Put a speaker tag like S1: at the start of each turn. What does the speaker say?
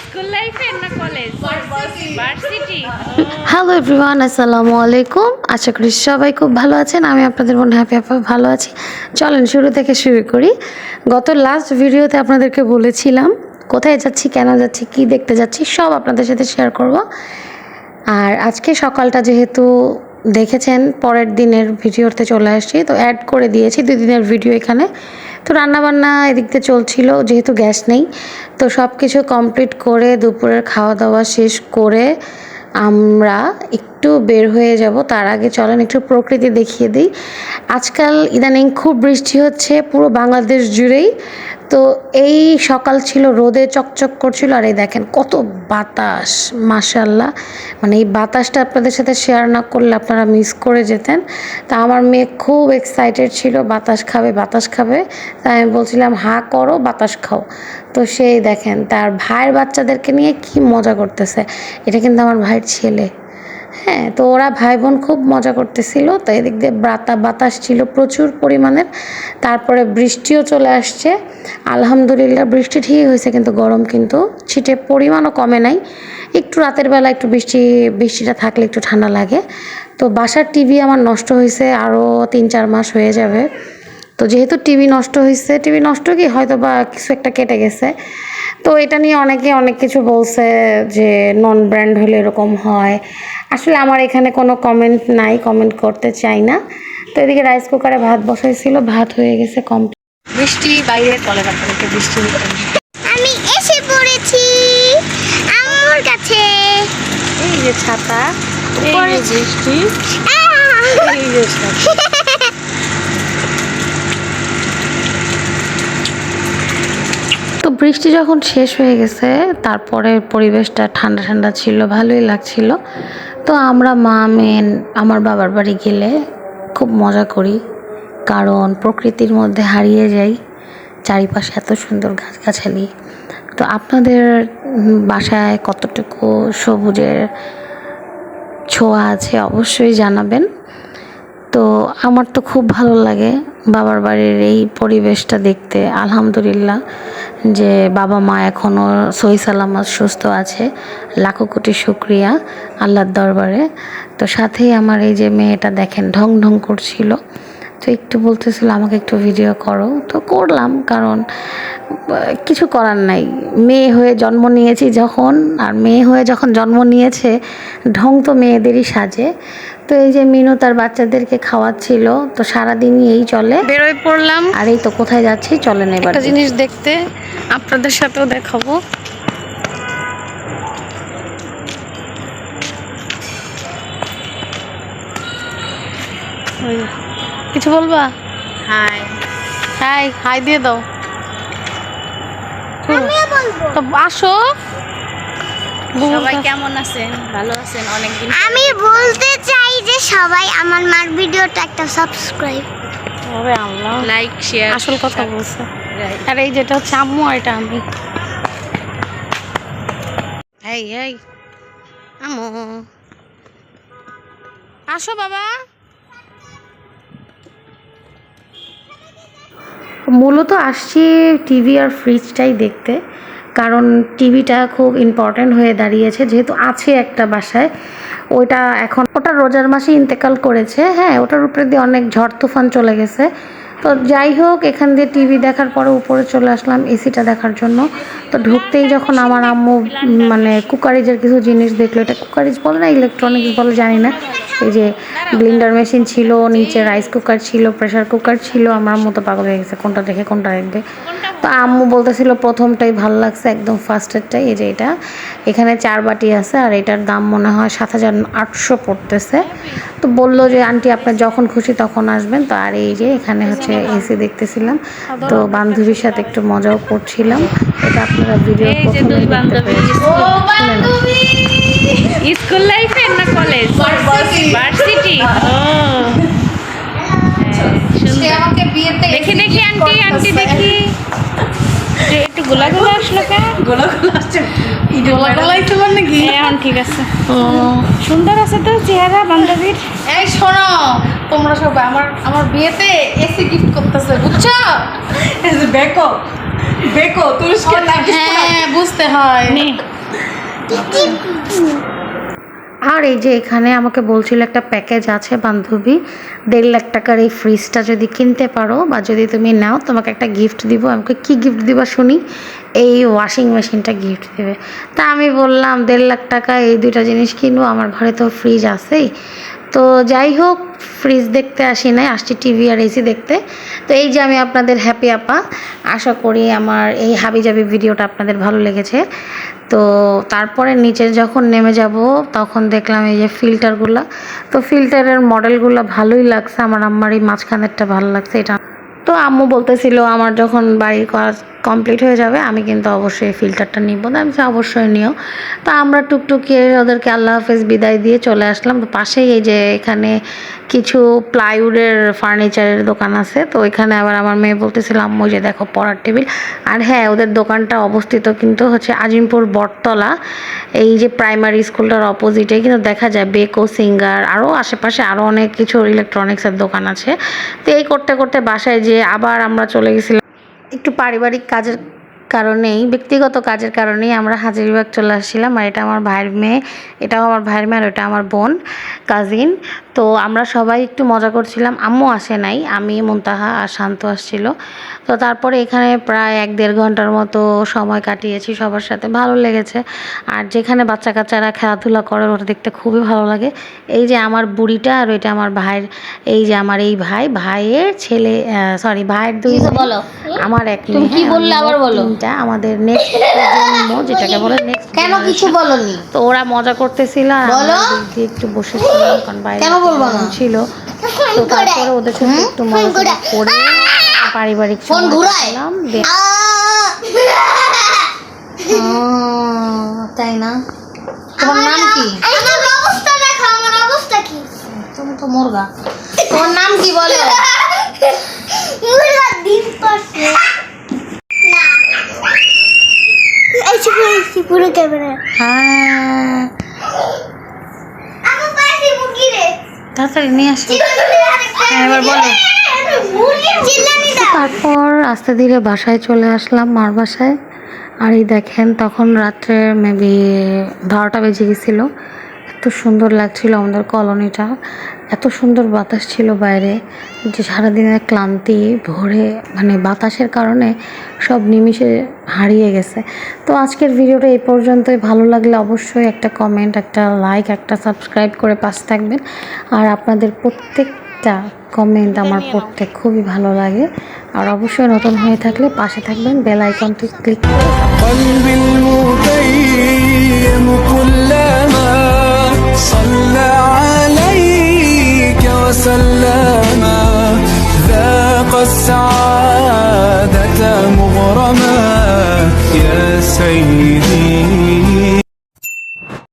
S1: School লাইফে না college varsity?
S2: Hello everyone, আসসালামু আলাইকুম। আশা করি সবাই খুব ভালো আছেন। আমি আপনাদের বোন হ্যাপি আপা ভালো আছি। চলেন শুরু থেকে শুরু করি। গত লাস্ট ভিডিওতে আপনাদেরকে বলেছিলাম কোথায় যাচ্ছি, কেন যাচ্ছি, কি দেখতে যাচ্ছি সব আপনাদের সাথে শেয়ার করব। আর আজকে সকালটা যেহেতু দেখেছেন, পরের দিনের ভিডিওতে চলে আসছি, তো অ্যাড করে দিয়েছি 2 দিনের ভিডিও এখানে। তো রান্নাবান্না এদিক দিয়ে চলছিল, যেহেতু গ্যাস নেই, তো সব কিছু কমপ্লিট করে দুপুরের খাওয়া দাওয়া শেষ করে আমরা একটু বের হয়ে যাব। তার আগে চলেন একটু প্রকৃতি দেখিয়ে দিই। আজকাল ইদানিং খুব বৃষ্টি হচ্ছে পুরো বাংলাদেশ জুড়েই। তো এই সকাল ছিল, রোদে চকচক করছিল, আর এই দেখেন কত বাতাস, মাশাআল্লাহ। মানে এই বাতাসটা আপনাদের সাথে শেয়ার না করলে আপনারা মিস করে যেতেন। তা আমার মেয়ে খুব এক্সাইটেড ছিল, বাতাস খাবে বাতাস খাবে। তাই আমি বলছিলাম হা করো বাতাস খাও। তো সেই দেখেন তার ভাইয়ের বাচ্চাদেরকে নিয়ে কি মজা করতেছে। এটা কিন্তু আমার ভাইয়ের ছেলে। হ্যাঁ, তো ওরা ভাই বোন খুব মজা করতেছিল। তো এদিক দিয়ে বাতাস ছিল প্রচুর পরিমাণের। তারপরে বৃষ্টিও চলে আসছে। আলহামদুলিল্লাহ বৃষ্টি ঠিকই হয়েছে, কিন্তু গরম কিন্তু ছিটে পরিমাণও কমে নাই। একটু রাতের বেলা একটু বৃষ্টিটা থাকলে একটু ঠান্ডা লাগে। তো বাসার টিভি আমার নষ্ট হয়েছে, আরও 3-4 মাস হয়ে যাবে। তো যেহেতু টিভি নষ্ট হয়েছে, টিভি নষ্ট কি হয়তো বা কিছু একটা কেটে গেছে। তো এটা নিয়ে অনেকে অনেক কিছু বলছে যে নন ব্র্যান্ড হলে এরকম হয়। আসলে আমার এখানে কোনো কমেন্ট নাই, কমেন্ট করতে চাই না। তো এদিকে রাইস কুকারে ভাত বসাইছিল, ভাত হয়ে গেছে কমপ্লিট। বৃষ্টি বাইরে চলে আপনাদেরকে বৃষ্টি
S3: আমি এসে পড়েছি আম্মুর কাছে।
S2: এই যে ছাতা, এই যে বৃষ্টি, এই যে ছাতা। তো বৃষ্টি যখন শেষ হয়ে গেছে, তারপরে পরিবেশটা ঠান্ডা ঠান্ডা ছিল, ভালোই লাগছিল। তো আমরা মা মেয়ে আমার বাবার বাড়ি গেলে খুব মজা করি, কারণ প্রকৃতির মধ্যে হারিয়ে যাই। চারিপাশে এত সুন্দর গাছগাছালি। তো আপনাদের বাসায় কতটুকু সবুজের ছোঁয়া আছে অবশ্যই জানাবেন। তো আমার তো খুব ভালো লাগে বাবার বাড়ির এই পরিবেশটা দেখতে। আলহামদুলিল্লাহ যে বাবা মা এখনও সহি সালামত সুস্থ আছে, লাখো কোটি শুক্রিয়া আল্লাহর দরবারে। তো সাথেই আমার এই যে মেয়েটা দেখেন ঢং ঢং করছিল, তো একটু বলতেছিল আমাকে একটু ভিডিও করো। তো করলাম, কারণ কিছু করার নাই। মেয়ে হয়ে জন্ম নিয়েছি যখন, আর মেয়ে হয়ে যখন জন্ম নিয়েছে, ঢং তো মেয়েদেরই সাজে। তো এই যে মিনু তার বাচ্চাদেরকে খাওয়াচ্ছিল। তো সারাদিনই এই চলে,
S1: বেরোয় পড়লাম
S2: আর এই তো কোথায় যাচ্ছি চলেন এবার
S1: একটা জিনিস দেখতে, আপনাদের সাথেও দেখাবো। কিছু বলবা?
S3: হাই
S1: হাই হাই দিয়ে দাও।
S3: আমিও বলবো।
S1: তো আসো।
S3: সবাই কেমন আছেন? ভালো আছেন? অনেকদিন আমি বলতে চাই যে সবাই আমার মার ভিডিওটা একটা সাবস্ক্রাইব,
S1: ওরে আল্লাহ,
S3: লাইক, শেয়ার।
S1: আসল কথা বলছে। আর এই যেটা হচ্ছে আম্মু, আর এটা আমি। এই এই আম্মু আসো বাবা।
S2: মূলত আসছি টিভি আর ফ্রিজটাই দেখতে, কারণ টিভিটা খুব ইম্পর্ট্যান্ট হয়ে দাঁড়িয়েছে, যেহেতু আছে একটা বাসায়। ওটা এখন ওটা রোজার মাসে ইন্তেকাল করেছে। হ্যাঁ, ওটার উপরে দিয়ে অনেক ঝড় তুফান চলে গেছে। তো যাই হোক, এখান দিয়ে টিভি দেখার পরে উপরে চলে আসলাম এসিটা দেখার জন্য। তো ঢুকতেই যখন আমার আম্মু মানে কুকারিজের কিছু জিনিস দেখলো, এটা কুকারিজ বলে না ইলেকট্রনিক্স বলে জানি না, এই যে ব্লেন্ডার মেশিন ছিল, নিচে রাইস কুকার ছিল, প্রেশার কুকার ছিল। আমার মতো পাগল হয়ে গেছে কোনটা দেখে কোনটা দেখবে। তো আম্মু বলতেছিল প্রথমটাই ভালো লাগছে, একদম ফার্স্টেরটাই, এই যে এটা। এখানে 4 বাটি আছে, আর এটার দাম মনে হয় 7,800 পড়তেছে। তো বললো যে আন্টি আপনার যখন খুশি তখন আসবেন। তো আর এই যে এখানে হচ্ছে এসি দেখতেছিলাম, তো বান্ধবীর সাথে একটু মজাও করছিলাম। এটা আপনারা ভিডিও প্রথমে দেখতে পেয়েছেন।
S1: স্কুল লাইফে না কলেজ ভার্সিটি? দেখি দেখি আন্টি আন্টি দেখি, যে একটু গোলা গোলা আসলো কেন? এখন ঠিক আছে, সুন্দর আছে তো চেহারা বান্ধবীর।
S4: এই শোনো, তোমরা সবাই আমার বিয়েতে এসি গিফট করতেছে, বুঝছো? এই যে বেকো তুরস্কের
S1: হ্যাঁ
S4: খুঁজতে হয়।
S1: নে
S2: আর এই যে এখানে আমাকে বলছিল একটা প্যাকেজ আছে বান্ধবী, 1.5 লাখ টাকার এই ফ্রিজটা যদি কিনতে পারো বা যদি তুমি নাও তোমাকে একটা গিফট দিব। আমাকে কি গিফট দিবা শুনি? এই ওয়াশিং মেশিনটা গিফট দেবে। তা আমি বললাম 1.5 লাখ টাকা এই দুইটা জিনিস কিনবো, আমার ঘরে তো ফ্রিজ আছেই। তো যাই হোক, ফ্রিজ দেখতে আসি নাই, আসছি টিভি আর এসি দেখতে। তো এই যে আমি আপনাদের হ্যাপি আপা, আশা করি আমার এই হাবিজাবি ভিডিওটা আপনাদের ভালো লেগেছে। তো তারপরে নিচে যখন নেমে যাব তখন দেখলাম এই যে ফিল্টারগুলো, তো ফিল্টারের মডেলগুলো ভালোই লাগছে, আমার আম্মার এই মাঝখানেরটা ভালো লাগছে এটা। তো আম্মু বলতেছিল আমার যখন বাড়ির কাজ কমপ্লিট হয়ে যাবে আমি কিন্তু অবশ্যই ফিল্টারটা নিব না। আমি অবশ্যই নিও। তো আমরা টুকটুকি ওদেরকে আল্লাহ হাফেজ বিদায় দিয়ে চলে আসলাম। তো পাশেই এই যে এখানে কিছু প্লাইউডের ফার্নিচারের দোকান আছে। তো এখানে আবার আমার মেয়ে বলতেছিল আম্মু যে দেখো পড়ার টেবিল। আর হ্যাঁ, ওদের দোকানটা অবস্থিত কিন্তু হচ্ছে আজিমপুর বটতলা, এই যে প্রাইমারি স্কুলটার অপোজিটে কিন্তু দেখা যায় বেকো, সিঙ্গার, আরও আশেপাশে আরও অনেক কিছু ইলেকট্রনিক্সের দোকান আছে। তো এই করতে করতে বাসায় যে আবার আমরা চলে গেছিলাম একটু পারিবারিক কাজের কারণেই, ব্যক্তিগত কাজের কারণেই আমরা হাজারীবাগ চলে আসছিলাম। আর এটা আমার ভাইয়ের মেয়ে, এটাও আমার ভাইয়ের মেয়ে, আর ওটা আমার বোন, কাজিন। তো আমরা সবাই একটু মজা করছিলাম। আম্মু আসে নাই, আমি, মুনতাহা আর শান্ত আসছিল। তো তারপরে এখানে প্রায় 1-1.5 ঘন্টার মতো সময় কাটিয়েছি সবার সাথে, ভালো লেগেছে। আর যেখানে বাচ্চা কাচ্চারা খেলাধুলা করে ওটা দেখতে খুবই ভালো লাগে। এই যে আমার বুড়িটা আর ওইটা আমার ভাইয়ের, এই যে আমার এই ভাইয়ের ছেলে, সরি ভাইয়ের 2
S3: বলো
S2: আমার এক
S3: তুমি
S2: মেয়ে,
S3: কি বললে আবার বলো।
S2: তিনটা, আমাদের নেক্সট জন্ম যেটাকে বলে নেক্সট।
S3: কেন কিছু বলনি?
S2: তো ওরা মজা করতেছিল আর আমরা দিক দিয়ে একটু বসেছিলাম, কারণ বাইরে
S3: কেন বলবো না?
S2: ছিল। তো তারপরে ওদের সাথে একটু মজা টজা করে পারিবারিক
S3: ফোন ঘুরায় তাই না? তোমার নাম কি? আমার অবস্থা দেখো, আমার অবস্থা কি? তুমি তো মুরগা। তোমার নাম কি বলো? মুরগা ডিম পারছে না। এই পুরো ক্যামেরা।
S2: হ্যাঁ,
S3: আমি পাইছি মুরগি রে।
S2: তাড়াতাড়ি নিয়ে আসো। এবার বলো। তারপর আস্তে ধীরে বাসায় চলে আসলাম, মার বাসায়। আর এই দেখেন তখন রাত্রে মেবি 12টা বেজে গেছিলো। এত সুন্দর লাগছিল আমাদের কলোনিটা, এত সুন্দর বাতাস ছিল বাইরে যে সারাদিনের ক্লান্তি ভরে মানে বাতাসের কারণে সব নিমিষে হারিয়ে গেছে। তো আজকের ভিডিওটা এই পর্যন্তই। ভালো লাগলে অবশ্যই একটা কমেন্ট, একটা লাইক, একটা সাবস্ক্রাইব করে পাশে থাকবেন। আর আপনাদের প্রত্যেকটা কমেন্ট আমার পড়তে খুবই ভালো লাগে। আর অবশ্যই নতুন হয়ে থাকলে পাশে থাকবেন, বেল আইকনটি ক্লিক করে।
S5: قلبي المتيم كلما صلى عليك وسلم ذاق السعادة مغرما يا سيدي